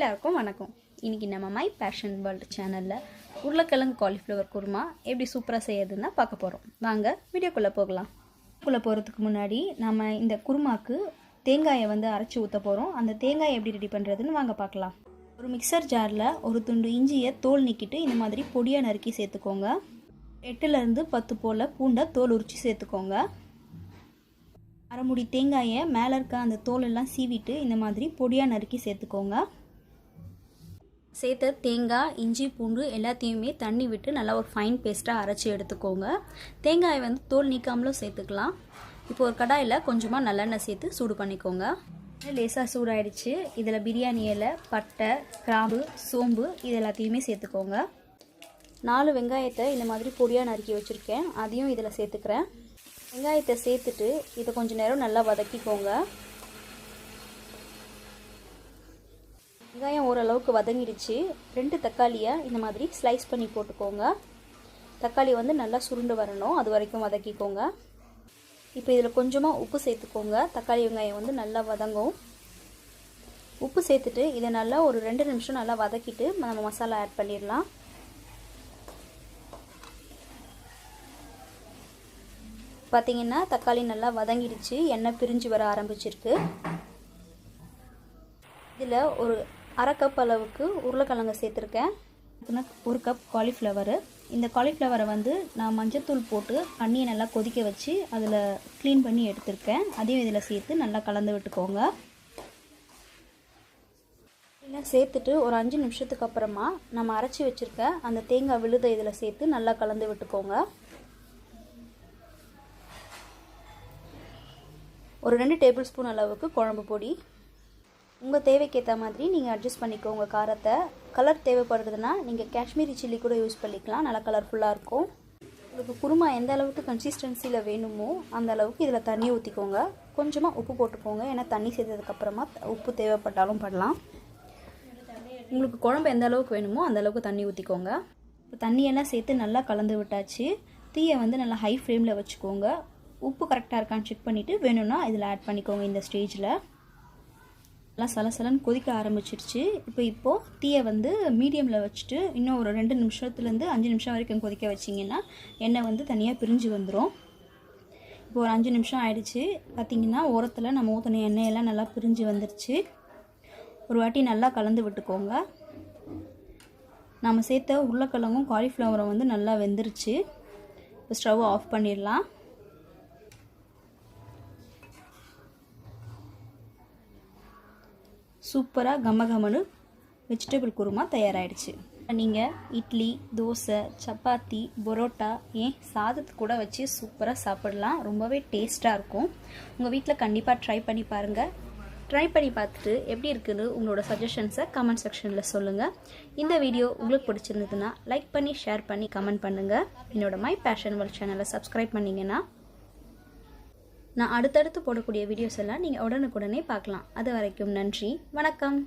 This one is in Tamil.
எல்லாருக்கும் வணக்கம். இன்னைக்கு நம்ம மை பேஷன் வேர்ல்ட் சேனல்ல உருளைக்கிழங்கு காலிஃப்ளவர் குருமா எப்படி சூப்பரா செய்யறதுன்னு பார்க்க போறோம். வாங்க வீடியோக்குள்ள போகலாம். குள்ள போறதுக்கு முன்னாடி நாம இந்த குருமாக்கு தேங்காயை அரைச்சு ஊத்த போறோம். அந்த தேங்காயை எப்படி ரெடி பண்றதுன்னு வாங்க பார்க்கலாம். ஒரு மிக்சர் ஜார்ல ஒரு துண்டு இஞ்சியை தோல் நீக்கிட்டு இந்த மாதிரி பொடியா நறுக்கி சேர்த்துக்கோங்க. 8 ல இருந்து 10 போல பூண்டை தோல் உரிச்சு சேர்த்துக்கோங்க. அரைமுடி தேங்காயை மேலே இருக்க அந்த தோல் எல்லாம் சீவிட்டு இந்த மாதிரி பொடியாக நறுக்கி சேர்த்துக்கோங்க. சேர்த்த தேங்காய், இஞ்சி, பூண்டு எல்லாத்தையுமே தண்ணி விட்டு நல்லா ஒரு ஃபைன் பேஸ்ட்டாக அரைச்சி எடுத்துக்கோங்க. தேங்காயை தோல் நீக்காமலும் சேர்த்துக்கலாம். இப்போ ஒரு கடாயில் கொஞ்சமாக நல்லெண்ணெய் சேர்த்து சூடு பண்ணிக்கோங்க. லேசாக சூடாயிடுச்சு. இதில் பிரியாணி இலை, பட்டை, கிராம்பு, சோம்பு இது எல்லாத்தையுமே சேர்த்துக்கோங்க. 4 வெங்காயத்தை இந்த மாதிரி பொடியாக நறுக்கி வச்சுருக்கேன். அதையும் இதில் சேர்த்துக்கிறேன். வெங்காயத்தை சேர்த்துட்டு இதை கொஞ்சம் நேரம் நல்லா வதக்கிக்கோங்க. வெங்காயம் ஓரளவுக்கு வதங்கிடுச்சு. 2 தக்காளியை இந்த மாதிரி ஸ்லைஸ் பண்ணி போட்டுக்கோங்க. தக்காளி நல்லா சுருண்டு வரணும், அது வரைக்கும் வதக்கிக்கோங்க. இப்போ இதில் கொஞ்சமாக உப்பு சேர்த்துக்கோங்க. தக்காளி வெங்காயம் நல்லா வதங்கும். உப்பு சேர்த்துட்டு இதை நல்லா ஒரு 2 நிமிஷம் நல்லா வதக்கிட்டு நம்ம மசாலா ஆட் பண்ணிடலாம். பார்த்தீங்கன்னா தக்காளி நல்லா வதங்கிடுச்சு, எண்ணெய் பிரிஞ்சு வர ஆரம்பிச்சிருக்கு. இதில் ஒரு 1/2 கப் அளவுக்கு உருளைக்கிழங்கு சேர்த்துருக்கேன். 1 கப் காலிஃப்ளவரு. இந்த காலிஃப்ளவரை நான் மஞ்சத்தூள் போட்டு தண்ணியை நல்லா கொதிக்க வச்சு அதில் க்ளீன் பண்ணி எடுத்திருக்கேன். அதையும் இதில் சேர்த்து நல்லா கலந்து விட்டுக்கோங்க. இதில் சேர்த்துட்டு ஒரு 5 நிமிஷத்துக்கு அப்புறமா நம்ம அரைச்சி வச்சுருக்க அந்த தேங்காய் விழுதை இதில் சேர்த்து நல்லா கலந்து விட்டுக்கோங்க. ஒரு 2 டேபிள் ஸ்பூன் அளவுக்கு குழம்பு பொடி. உங்கள் தேவைக்கேற்ற மாதிரி நீங்கள் அட்ஜஸ்ட் பண்ணிக்கோங்க காரத்தை. கலர் தேவைப்படுறதுன்னா நீங்கள் காஷ்மீரி சில்லி கூட யூஸ் பண்ணிக்கலாம், நல்லா கலர்ஃபுல்லாக இருக்கும். உங்களுக்கு குருமா எந்த அளவுக்கு கன்சிஸ்டன்சியில் வேணுமோ அந்த அளவுக்கு இதில் தண்ணி ஊற்றிக்கோங்க. கொஞ்சமாக உப்பு போட்டுக்கோங்க, ஏன்னா தண்ணி சேர்த்ததுக்கப்புறமா உப்பு தேவைப்பட்டாலும் படலாம். உங்களுக்கு குழம்பு எந்த அளவுக்கு வேணுமோ அந்த அளவுக்கு தண்ணி ஊற்றிக்கோங்க. இப்போ தண்ணியெல்லாம் சேர்த்து நல்லா கலந்து விட்டாச்சு. தீயை நல்லா ஹை ஃப்ளேமில் வச்சுக்கோங்க. உப்பு கரெக்டாக இருக்கான்னு செக் பண்ணிவிட்டு வேணும்னா இதில் ஆட் பண்ணிக்கோங்க. இந்த ஸ்டேஜில் நல்லா சலசலன்னு கொதிக்க ஆரம்பிச்சிருச்சு. இப்போது தீயை மீடியமில் வச்சுட்டு இன்னும் ஒரு 2 நிமிஷத்துலேருந்து 5 நிமிஷம் வரைக்கும் கொதிக்க வச்சிங்கன்னா எண்ணெய் தனியாக பிரிஞ்சு வந்துடும். இப்போ ஒரு 5 நிமிஷம் ஆயிடுச்சு. பார்த்திங்கன்னா ஓரத்தில் நம்ம ஊற்றின எண்ணெயெல்லாம் நல்லா பிரிஞ்சு வந்துருச்சு. ஒரு வாட்டி நல்லா கலந்து விட்டுக்கோங்க. நம்ம சேர்த்த உருளைக்கிழங்கும் காலிஃப்ளவரும் நல்லா வெந்துருச்சு. இப்போ ஸ்டவ் ஆஃப் பண்ணிடலாம். சூப்பராக கமகமனு வெஜிடபிள் குருமா தயாராகிடுச்சு. நீங்கள் இட்லி, தோசை, சப்பாத்தி, பரோட்டா, ஏன் சாதத்து கூட வச்சு சூப்பராக சாப்பிடலாம். ரொம்பவே டேஸ்ட்டாக இருக்கும். உங்கள் வீட்டில் கண்டிப்பாக ட்ரை பண்ணி பாருங்கள். ட்ரை பண்ணி பார்த்துட்டு எப்படி இருக்குன்னு உங்களோட சஜஷன்ஸை கமெண்ட் செக்ஷனில் சொல்லுங்கள். இந்த வீடியோ உங்களுக்கு பிடிச்சிருந்ததுன்னா லைக் பண்ணி, ஷேர் பண்ணி, கமெண்ட் பண்ணுங்கள். என்னோட மை பேஷன் வேர்ல்ட் சேனலை சப்ஸ்கிரைப் பண்ணிங்கன்னா நான் அடுத்தடுத்து போடக்கூடிய வீடியோஸ் எல்லாம் நீங்கள் உடனுக்குடனே பார்க்கலாம். அது வரைக்கும் நன்றி, வணக்கம்.